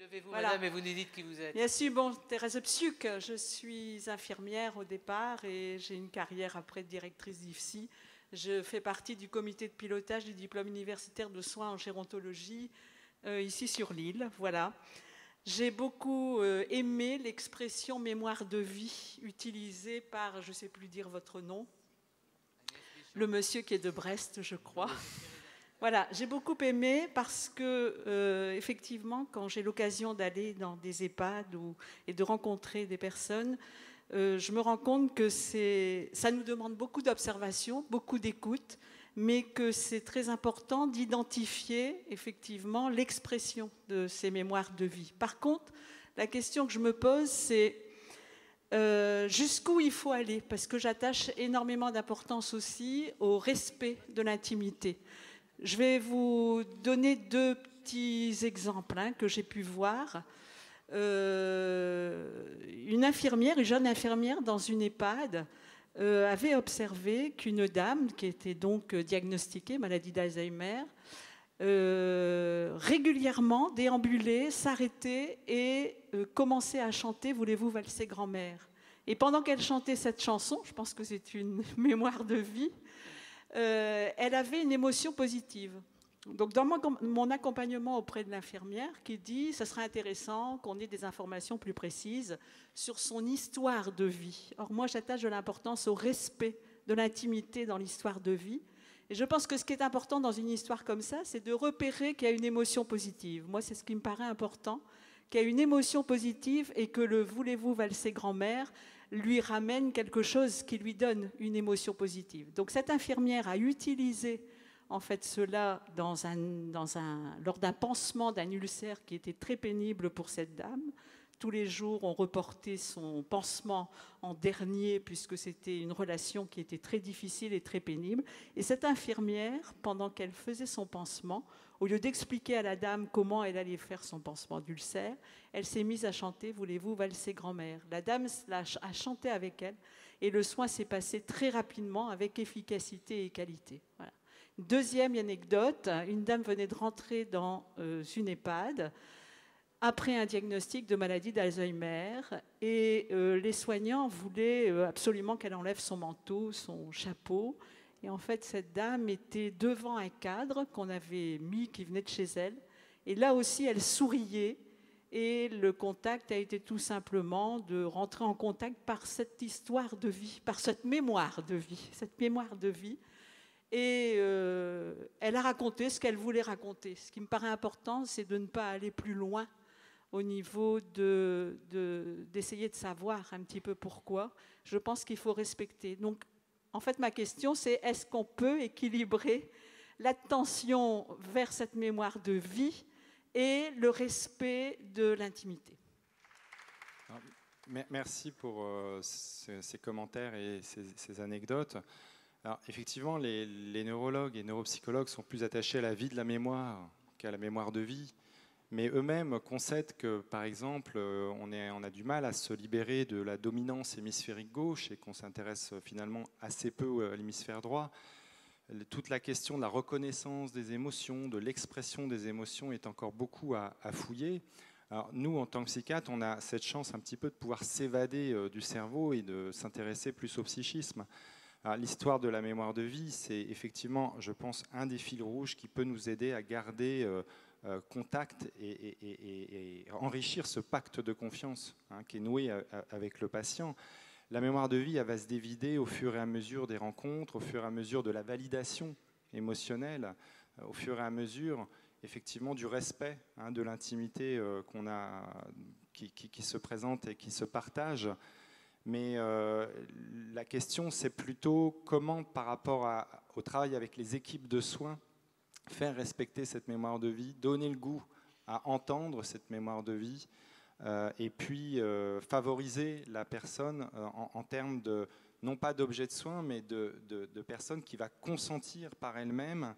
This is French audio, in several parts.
Présentez-vous, Voilà. madame, et vous nous dites qui vous êtes. Bien sûr, bon, Thérèse Psiuk, je suis infirmière au départ et j'ai une carrière après de directrice d'IFSI. Je fais partie du comité de pilotage du diplôme universitaire de soins en gérontologie ici sur l'île. Voilà. J'ai beaucoup aimé l'expression mémoire de vie utilisée par, je ne sais plus dire votre nom, le monsieur qui est de Brest, je crois. Voilà, j'ai beaucoup aimé parce que, effectivement, quand j'ai l'occasion d'aller dans des EHPAD et de rencontrer des personnes, je me rends compte que ça nous demande beaucoup d'observation, beaucoup d'écoute, mais que c'est très important d'identifier effectivement l'expression de ces mémoires de vie. Par contre, la question que je me pose, c'est jusqu'où il faut aller, parce que j'attache énormément d'importance aussi au respect de l'intimité. Je vais vous donner deux petits exemples que j'ai pu voir. Une jeune infirmière dans une EHPAD avait observé qu'une dame qui était donc diagnostiquée maladie d'Alzheimer régulièrement déambulait, s'arrêtait et commençait à chanter « Voulez-vous valser grand-mère » Et pendant qu'elle chantait cette chanson, je pense que c'est une mémoire de vie, elle avait une émotion positive. Donc dans mon accompagnement auprès de l'infirmière qui dit « ça serait intéressant qu'on ait des informations plus précises sur son histoire de vie ». Or moi j'attache de l'importance au respect de l'intimité dans l'histoire de vie. Et je pense que ce qui est important dans une histoire comme ça, c'est de repérer qu'il y a une émotion positive. Moi c'est ce qui me paraît important, qu'il y a une émotion positive et que le « voulez-vous valser grand-mère » lui ramène quelque chose qui lui donne une émotion positive. Donc cette infirmière a utilisé en fait cela lors d'un pansement d'un ulcère qui était très pénible pour cette dame. Tous les jours, on reportait son pansement en dernier puisque c'était une relation qui était très difficile et très pénible. Et cette infirmière, pendant qu'elle faisait son pansement, au lieu d'expliquer à la dame comment elle allait faire son pansement d'ulcère, elle s'est mise à chanter « Voulez-vous valser grand-mère » La dame a chanté avec elle et le soin s'est passé très rapidement avec efficacité et qualité. Voilà. Deuxième anecdote, une dame venait de rentrer dans une EHPAD après un diagnostic de maladie d'Alzheimer et les soignants voulaient absolument qu'elle enlève son manteau, son chapeau. Et en fait, cette dame était devant un cadre qu'on avait mis, qui venait de chez elle. Et là aussi, elle souriait. Et le contact a été tout simplement de rentrer en contact par cette histoire de vie, par cette mémoire de vie. Cette mémoire de vie. Et elle a raconté ce qu'elle voulait raconter. Ce qui me paraît important, c'est de ne pas aller plus loin au niveau d'essayer de savoir un petit peu pourquoi. Je pense qu'il faut respecter. Donc, en fait, ma question, c'est est-ce qu'on peut équilibrer l'attention vers cette mémoire de vie et le respect de l'intimité? Merci pour ces commentaires et ces anecdotes. Alors, effectivement, les neurologues et neuropsychologues sont plus attachés à la vie de la mémoire qu'à la mémoire de vie. Mais eux-mêmes concèdent que, par exemple, on a du mal à se libérer de la dominance hémisphérique gauche et qu'on s'intéresse finalement assez peu à l'hémisphère droit. Toute la question de la reconnaissance des émotions, de l'expression des émotions est encore beaucoup à fouiller. Alors, nous, en tant que psychiatres, on a cette chance un petit peu de pouvoir s'évader du cerveau et de s'intéresser plus au psychisme. L'histoire de la mémoire de vie, c'est effectivement, je pense, un des fils rouges qui peut nous aider à garder contact et enrichir ce pacte de confiance qui est noué avec le patient. La mémoire de vie, elle va se dévider au fur et à mesure des rencontres, au fur et à mesure de la validation émotionnelle, au fur et à mesure, effectivement, du respect de l'intimité qu'on a, qui se présente et qui se partage. Mais la question, c'est plutôt comment, par rapport au travail avec les équipes de soins, faire respecter cette mémoire de vie, donner le goût à entendre cette mémoire de vie, et puis favoriser la personne en termes de, non pas d'objet de soin, mais de personne qui va consentir par elle-même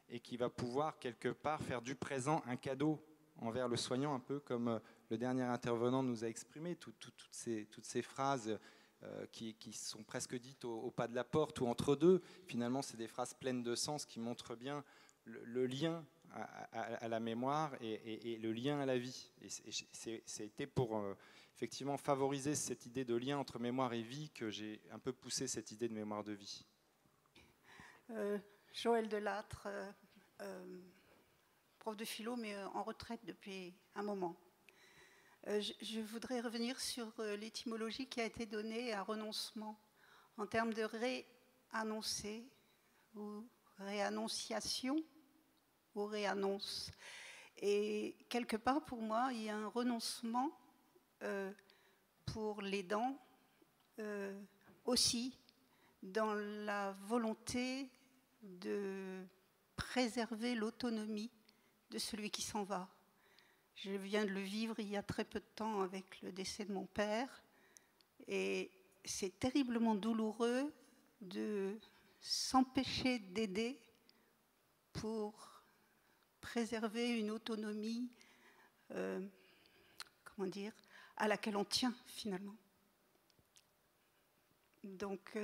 et qui va pouvoir quelque part faire du présent un cadeau envers le soignant, un peu comme le dernier intervenant nous a exprimé, toutes ces phrases qui sont presque dites au pas de la porte ou entre deux. Finalement, c'est des phrases pleines de sens qui montrent bien le lien à la mémoire et le lien à la vie. Et c'était pour effectivement favoriser cette idée de lien entre mémoire et vie que j'ai un peu poussé cette idée de mémoire de vie. Joël Delattre, prof de philo, mais en retraite depuis un moment. Je voudrais revenir sur l'étymologie qui a été donnée à renoncement en termes de réannoncer ou réannonciation ou réannonce. Et quelque part, pour moi, il y a un renoncement pour l'aidant aussi dans la volonté de préserver l'autonomie de celui qui s'en va. Je viens de le vivre il y a très peu de temps avec le décès de mon père, et c'est terriblement douloureux de s'empêcher d'aider pour préserver une autonomie, comment dire, à laquelle on tient finalement. Donc,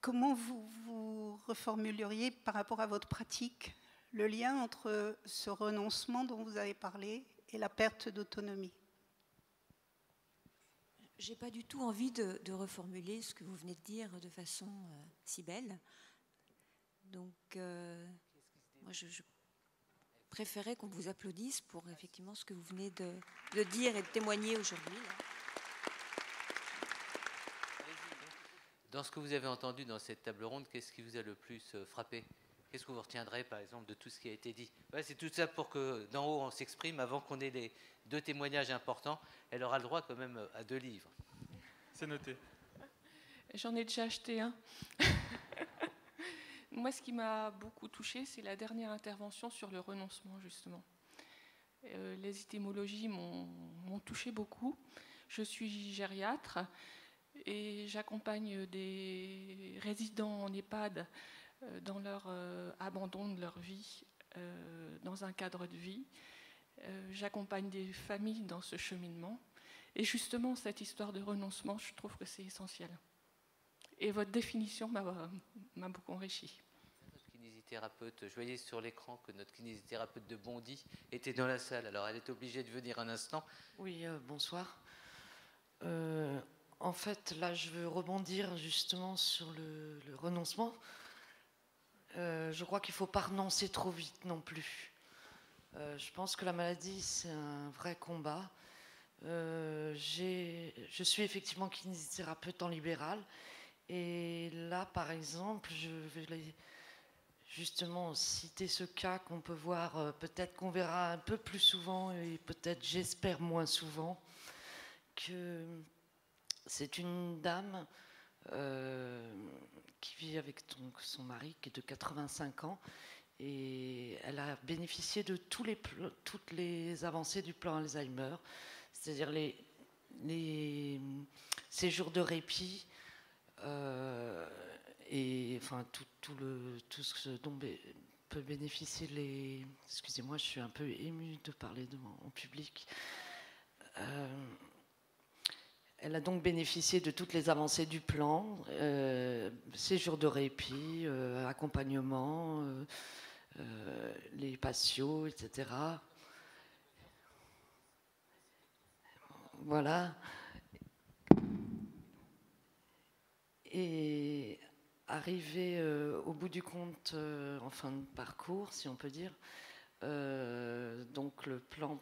comment vous reformuleriez par rapport à votre pratique le lien entre ce renoncement dont vous avez parlé et la perte d'autonomie? Je n'ai pas du tout envie de reformuler ce que vous venez de dire de façon si belle. Donc, moi, je préférais qu'on vous applaudisse pour effectivement ce que vous venez de dire et de témoigner aujourd'hui. Dans ce que vous avez entendu dans cette table ronde, qu'est-ce qui vous a le plus frappé? Qu'est-ce que vous retiendrez, par exemple, de tout ce qui a été dit? Ouais, c'est tout ça pour que d'en haut, on s'exprime avant qu'on ait les 2 témoignages importants. Elle aura le droit quand même à 2 livres. C'est noté. J'en ai déjà acheté un. Moi, ce qui m'a beaucoup touchée, c'est la dernière intervention sur le renoncement, justement. Les étymologies m'ont touchée beaucoup. Je suis gériatre et j'accompagne des résidents en EHPAD dans leur abandon de leur vie, dans un cadre de vie. J'accompagne des familles dans ce cheminement. Et justement, cette histoire de renoncement, je trouve que c'est essentiel. Et votre définition m'a beaucoup enrichi. Notre kinésithérapeute, je voyais sur l'écran que notre kinésithérapeute de Bondy était dans la salle. Alors, elle est obligée de venir un instant. Oui, bonsoir. En fait, là, je veux rebondir justement sur le renoncement. Je crois qu'il ne faut pas renoncer trop vite non plus. Je pense que la maladie, c'est un vrai combat. Je suis effectivement kinésithérapeute en libéral. Et là, par exemple, je vais justement citer ce cas qu'on peut voir, peut-être qu'on verra un peu plus souvent et peut-être, j'espère, moins souvent, que c'est une dame qui vit avec son mari, qui est de 85 ans, et elle a bénéficié de toutes les avancées du plan Alzheimer, c'est-à-dire les séjours de répit, et enfin tout ce dont peut bénéficier les... Excusez-moi, je suis un peu émue de parler en public. Elle a donc bénéficié de toutes les avancées du plan, séjours de répit, accompagnement, les patios, etc. Voilà. Et arrivé au bout du compte, en fin de parcours, si on peut dire, donc le plan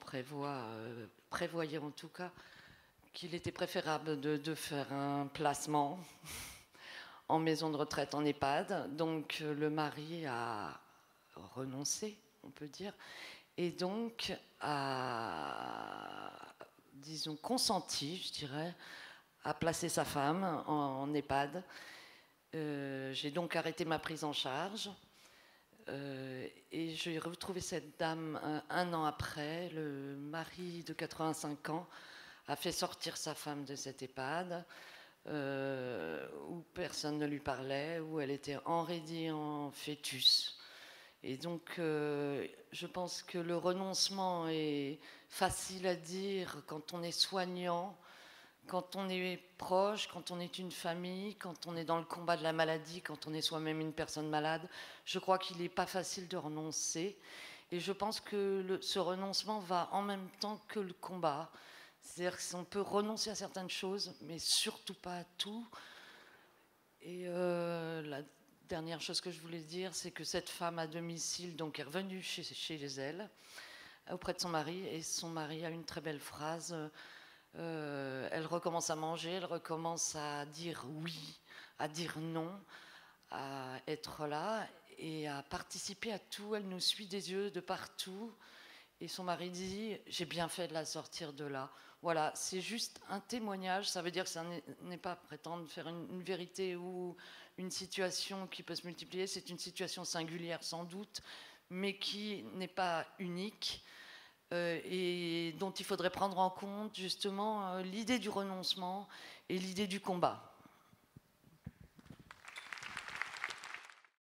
prévoyait en tout cas qu'il était préférable de faire un placement en maison de retraite en EHPAD. Donc le mari a renoncé, on peut dire, et donc a, disons, consenti, je dirais, à placer sa femme en EHPAD. J'ai donc arrêté ma prise en charge et j'ai retrouvé cette dame un an après. Le mari de 85 ans a fait sortir sa femme de cette EHPAD où personne ne lui parlait, où elle était enraidie en fœtus. Et donc, je pense que le renoncement est facile à dire quand on est soignant, quand on est proche, quand on est une famille, quand on est dans le combat de la maladie, quand on est soi-même une personne malade. Je crois qu'il n'est pas facile de renoncer. Et je pense que ce renoncement va en même temps que le combat. C'est-à-dire qu'on peut renoncer à certaines choses, mais surtout pas à tout. Et la dernière chose que je voulais dire, c'est que cette femme à domicile donc, est revenue chez elle, auprès de son mari, et son mari a une très belle phrase. Elle recommence à manger, elle recommence à dire oui, à dire non, à être là et à participer à tout. Elle nous suit des yeux de partout. Et son mari dit « J'ai bien fait de la sortir de là ». Voilà, c'est juste un témoignage. Ça veut dire que ça n'est pas prétendre faire une vérité ou une situation qui peut se multiplier. C'est une situation singulière sans doute, mais qui n'est pas unique et dont il faudrait prendre en compte justement l'idée du renoncement et l'idée du combat.